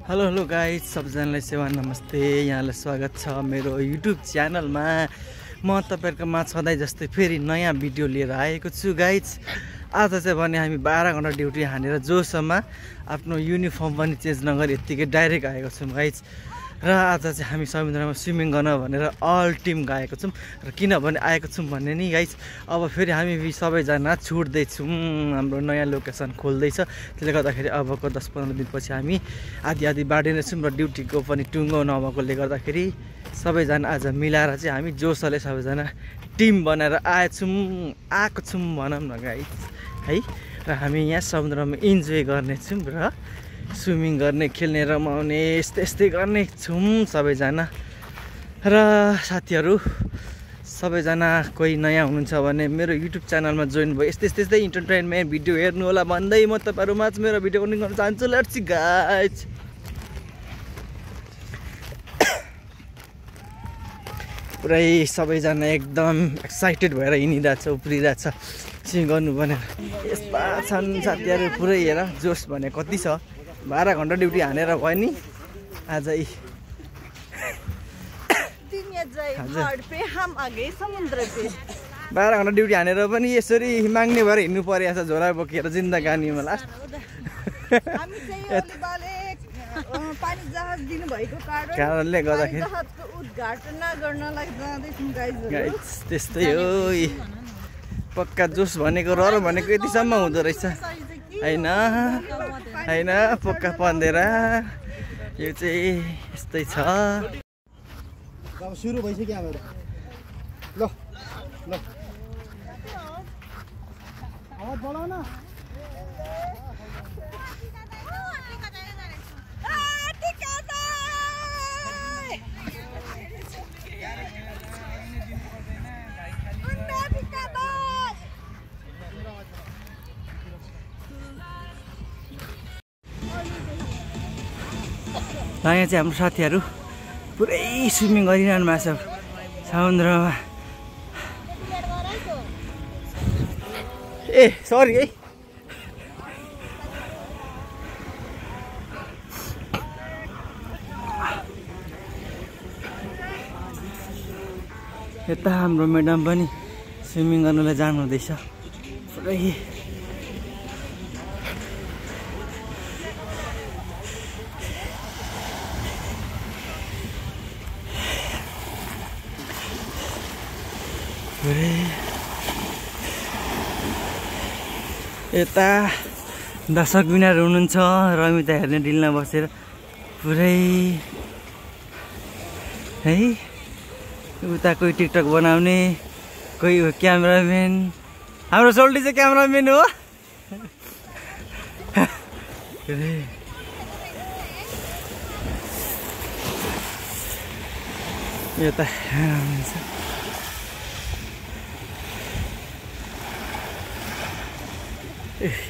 Hello hello guys सबजनालाई सेवा नमस्ते। यहाँलाई स्वागत छ मेरो युट्युब च्यानलमा। म तपाईहरुकोमा सधैँ जस्तै फेरि नयाँ भिडियो लिएर आएको छु गाइज। आज चाहिँ भने हामी 12 घण्टा ड्युटी हानेर जोसम्म आफ्नो युनिफर्म पनि चेन्ज नगरी यतिकै डाइरेक्ट आएको छौँ गाइज। र आज चाहिँ हामी समुद्रमा स्विमिङ गर्न भनेर अल टिम गएको छौँ। र किनभने आएको छौँ भन्ने नि गाइज, अब फेरि हामी सबैजना छुट्दैछौँ। हाम्रो नयाँ लोकेसन खोल्दैछ, त्यसले गर्दाखेरि अबको 10-15 दिनपछि हामी आधी बाँडिने छौँ। र ड्युटीको पनि टुङ्गो नभएकोले गर्दाखेरि सबैजना आज मिलाएर चाहिँ हामी जोसले सबैजना टिम बनाएर आएको छौँ भनौँ न गाइज है। र हामी यहाँ समुद्रमा इन्जोय गर्नेछौँ र स्विमिङ गर्ने, खेल्ने, रमाउने यस्तै गर्ने छौँ सबैजना। र साथीहरू सबैजना कोही नयाँ हुनुहुन्छ भने मेरो युट्युब च्यानलमा जोइन भयो, यस्तै इन्टरटेनमेन्ट भिडियो हेर्नु होला भन्दै म तपाईँहरूमा मेरो भिडियो पनि गर्न चाहन्छु। Let's see guys. पुरै सबैजना एकदम एक्साइटेड भएर हिँडिरहेछ, उफ्रिरहेछ स्विमिङ गर्नु भनेर। यस्ता छन् साथीहरू, पुरै हेर जोस भने कति छ। 12 घण्टा ड्युटी हानेर भयो नि आज। 12 घण्टा ड्युटी हानेर पनि यसरी माग्ने भएर हिँड्नु पर्यो छ झोला बोकेर जिन्दगानीमा। लास्ट कारणले गर्दाखेरि त्यस्तै हो। पक्का जोस भनेको रहर भनेको यतिसम्म हुँदो रहेछ होइन होइन, पक्का पन्देरा यो चाहिँ यस्तै छ। अब सुरु भइसक्यो हाम्रो। ल ल आवाज बढाउ न। यहाँ चाहिँ हाम्रो साथीहरू पुरै स्विमिङ गरिरहनु भएको छ समुद्रमा। ए सरी है, यता हाम्रो म्याडम पनि स्विमिङ गर्नुलाई जानु हुँदैछ पुरै। यता दर्शक बिनाहरू हुनुहुन्छ, रमिता हेर्ने डिलमा बसेर पुरै है। उता कोही टिकटक बनाउने, कोही क्यामेराम्यान। हाम्रो सोल्टी चाहिँ क्यामेराम्यान हो। यता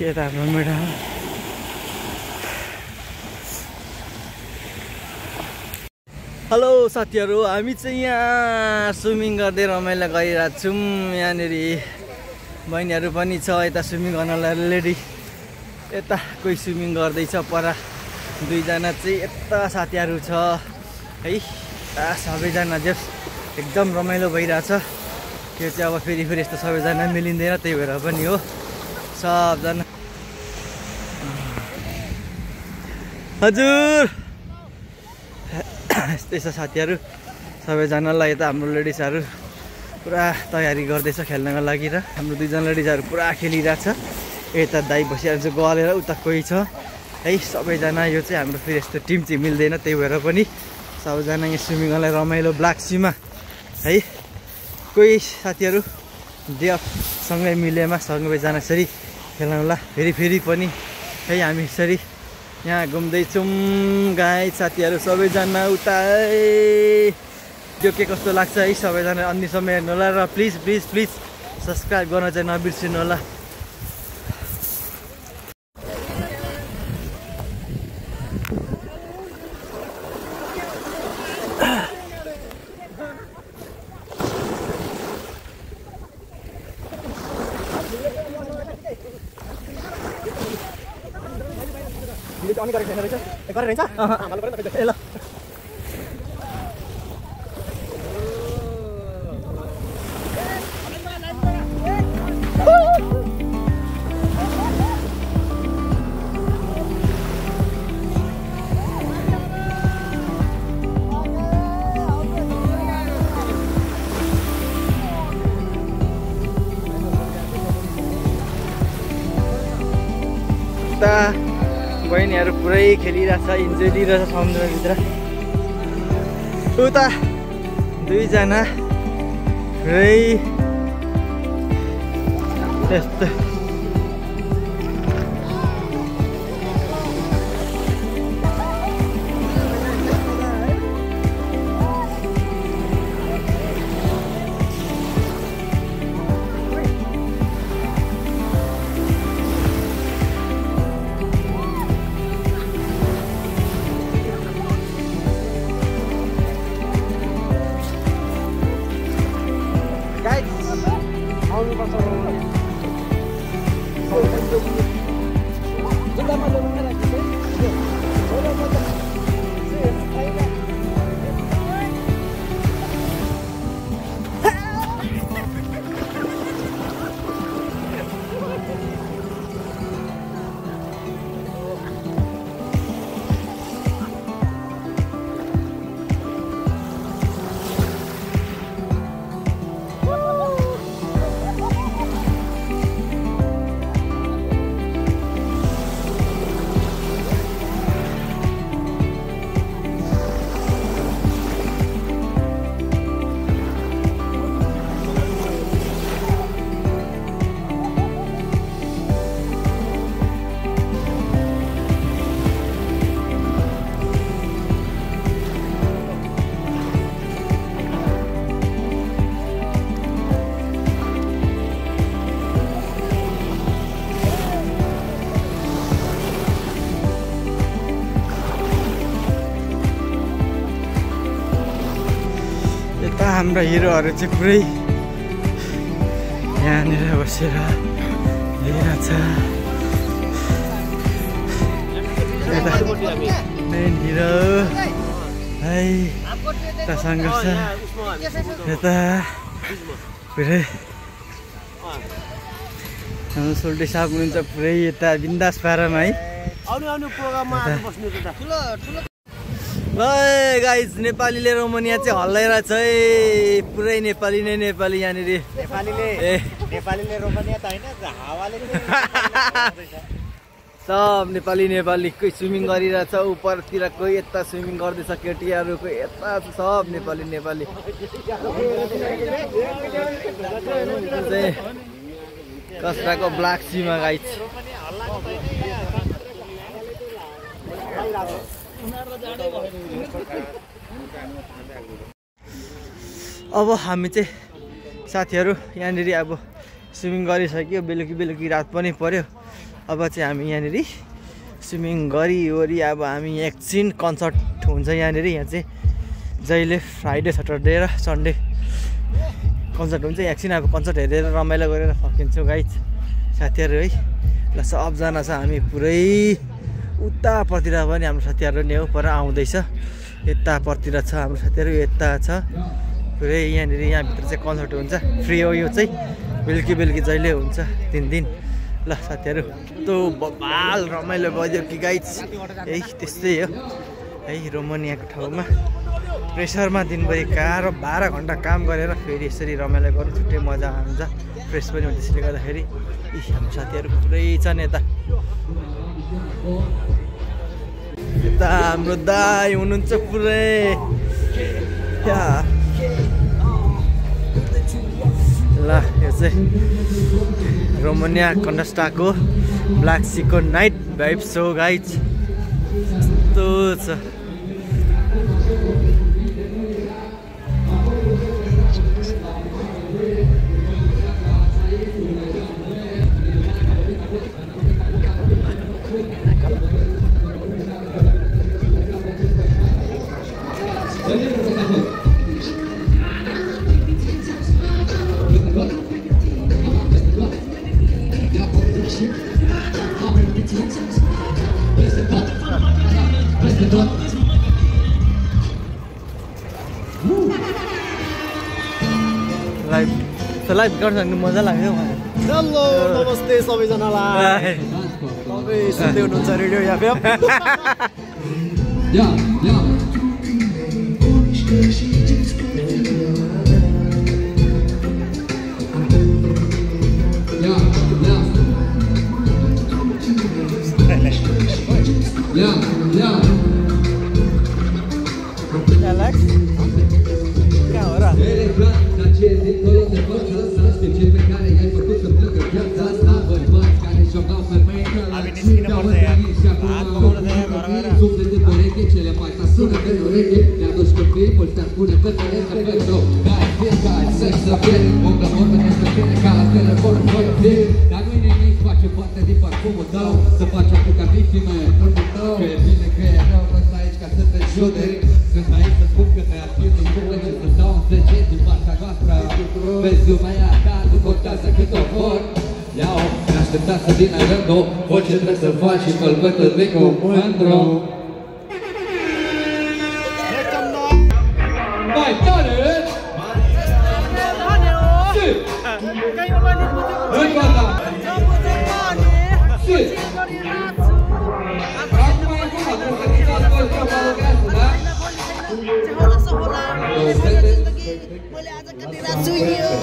यता हाम्रो म्याडम। हेलो साथीहरू, हामी चाहिँ यहाँ स्विमिङ गर्दै रमाइलो गरिरहेको छौँ। यहाँनिर बहिनीहरू पनि छ यता स्विमिङ गर्नलाई रेडी। यता कोही स्विमिङ गर्दैछ, पर 2 जना चाहिँ यता साथीहरू छ है। सबैजना जस एकदम रमाइलो भइरहेछ। त्यो चाहिँ अब फेरि यस्तो सबैजना मिलिँदैन, त्यही भएर पनि हो सबजना। हजुर यस्तै छ साथीहरू सबैजनालाई। यता हाम्रो लेडिजहरू पुरा तयारी गर्दैछ खेल्नको लागि, र हाम्रो 2 जना लेडिजहरू पुरा खेलिरहेछ। यता दाइ बसिरहेको छ गलेर, उता कोही छ है। सबैजना यो चाहिँ हाम्रो फेरि यस्तो टिम चाहिँ मिल्दैन, त्यही भएर पनि सबैजना यहाँ स्विमिङ गर्नलाई रमाइलो ब्ल्याक सीमा है। कोही साथीहरू डे सँगै मिलेमा सबैजना यसरी खेल्नुला फेरि पनि है। हामी यसरी यहाँ घुम्दैछौँ गाई साथीहरू सबैजना। उता त्यो के कस्तो लाग्छ है सबैजना अन्तिमसम्म हेर्नु होला। र प्लिज सब्सक्राइब गर्न चाहिँ नबिर्सिनु होला। अनेक गरेको छैन रहेछ गरेर हिँड्छ भालो गरेर ए ल बहिनीहरू पुरै खेलिरहेछ इन्जोय लिइरहेछ समुद्रभित्र उता दुईजना पुरै त्यस्तो हाम्रो हिरोहरू चाहिँ पुरै यहाँनिर बसेर हेरिरहेछ मेन हिरो है यता सङ्घर्ष यता पुरै हाम्रो सोल्टे साहब हुनुहुन्छ पुरै यता बिन्दास पारामा है ल गाइज नेपालीले रोमानिया चाहिँ हल्लाइरहेछ है पुरै नेपाली नै नेपाली यहाँनिर नेपालीले रोमानिया त हैन हावाले सब नेपाली नेपाली कोही स्विमिङ गरिरहेछ उपरतिर कोही यता स्विमिङ गर्दैछ केटीहरू कोही यता सब नेपाली नेपाली कस्टाको ब्ल्याक सीमा गाइज अब हामी चाहिँ साथीहरू यहाँनिर अब स्विमिङ गरिसक्यो बेलुकी रात पनि पर्यो अब चाहिँ हामी यहाँनिर स्विमिङ गरिवरी अब हामी एकछिन कन्सर्ट हुन्छ यहाँनिर यहाँ चाहिँ जहिले फ्राइडे सटरडे र सन्डे कन्सर्ट हुन्छ एकछिन अब कन्सर्ट हेरेर रमाइलो गरेर फर्किन्छौँ गाइज साथीहरू है ल सबजना छ हामी पुरै उतापट्टितिर पनि हाम्रो साथीहरू नि हो पर आउँदैछ यतापट्टितिर छ हाम्रो साथीहरू यता छ पुरै यहाँनिर यहाँभित्र चाहिँ कन्सर्ट हुन्छ फ्री हो यो चाहिँ बेलुकी जहिले हुन्छ 3 दिन ल साथीहरू त्यो बबाल रमाइलो बज्यो कि गाइज यही त्यस्तै हो है रोमानियाको ठाउँमा प्रेसरमा दिनभरि गाह्रो 12 घन्टा काम गरेर फेरि यसरी रमाइलो गर्नु छुट्टै मजा आउँछ फ्रेस पनि हुन्छ त्यसले गर्दाखेरि हाम्रो साथीहरू पुरै छन् यता यता हाम्रो दाइ हुनुहुन्छ पुरै ल यो चाहिँ रोमानिया कन्डास्टाको ब्ल्याक सीको नाइट भाइब सो गाइज यस्तो छ लाइभ गर्न मजा लाग्यो हेलो नमस्ते सबैजनालाई तपाईँ सुन्दै हुनुहुन्छ radio FM Alex? Kau ora? Abi niskina पर्छ यार हात पकाउन जाए face parte din parfumul tău, să faci atâta victime că e bine că e rău, că stai aici ca să te judec. Sunt aici să spun că te aspir din până ce să stau în săget din partea noastră. Vezi lumea aia ta, nu contează cât o vor. Ia-o, ne așteptați să vină rândul, orice trebuie să faci și că-l bătălui cu mândru. Mai tare! Încă o dată!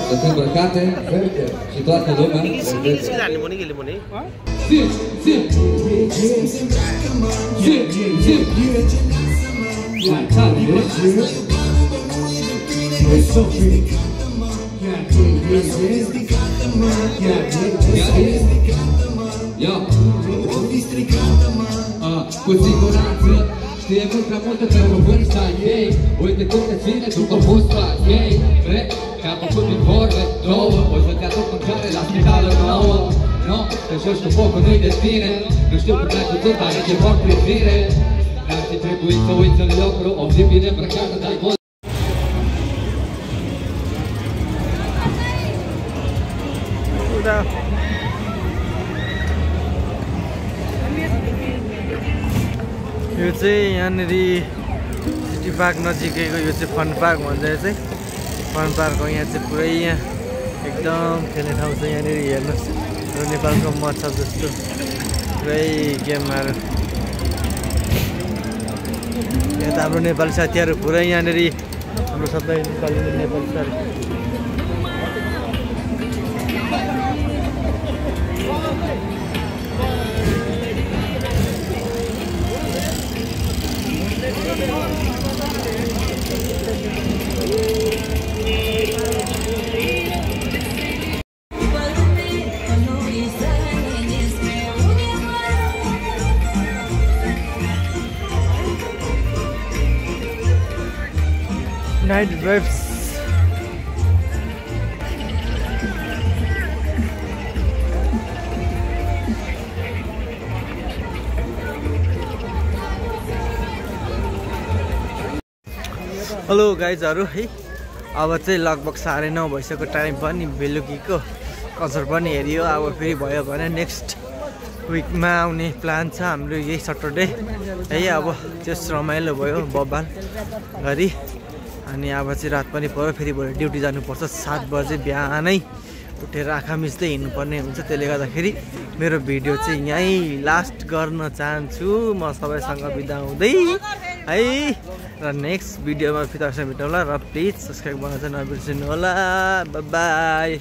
Sunt îmbrăcate și toată lumea. Cu siguranță știe mult prea multe pentru vârsta ei. Uite cum te ține tu compus la ei. Cred că am făcut din vorbe două. O să te aduc mâncare la spitală nouă. Nu, te joci cu focul, nu-i de tine. Nu știu cum ai putut, dar e ceva în privire. N-ar fi trebuit să uiți în lucru. O zi bine îmbrăcată, dar-i bol. Da. यो चाहिँ यहाँनिर city park नजिकैको यो चाहिँ fun park भन्छ चाहिँ fun park हो। यहाँ चाहिँ पुरै यहाँ एकदम खेल्ने ठाउँ छ। यहाँनिर हेर्नुहोस् नेपालको मच्छर जस्तो पुरै गेमहरू। यहाँ त हाम्रो नेपाली साथीहरू पुरै यहाँनिर हाम्रो सबै नेपाली साथी Night vibes. हेलो गाइजहरू है, अब चाहिँ लगभग 9:30 भइसक्यो टाइम पनि। बेलुकीको कन्सर्ट पनि हेरियो। अब फेरि भयो भने नेक्स्ट विकमा आउने प्लान छ हाम्रो यही सटरडे है। अब त्यस रमाइलो भयो बब्बाल गरी। अनि अब चाहिँ रात पनि पऱ्यो, फेरि भोलि ड्युटी जानुपर्छ 7 बजे बिहानै उठेर आँखा मिच्दै हिँड्नुपर्ने हुन्छ। त्यसले गर्दाखेरि मेरो भिडियो चाहिँ यहीँ लास्ट गर्न चाहन्छु म सबैसँग बिदा हुँदै है। र नेक्स्ट भिडियोमा फेरि तपाईँसँग भेटौँला। र प्लिज सब्सक्राइब गर्न चाहिँ नबिर्सिनु होला। By by.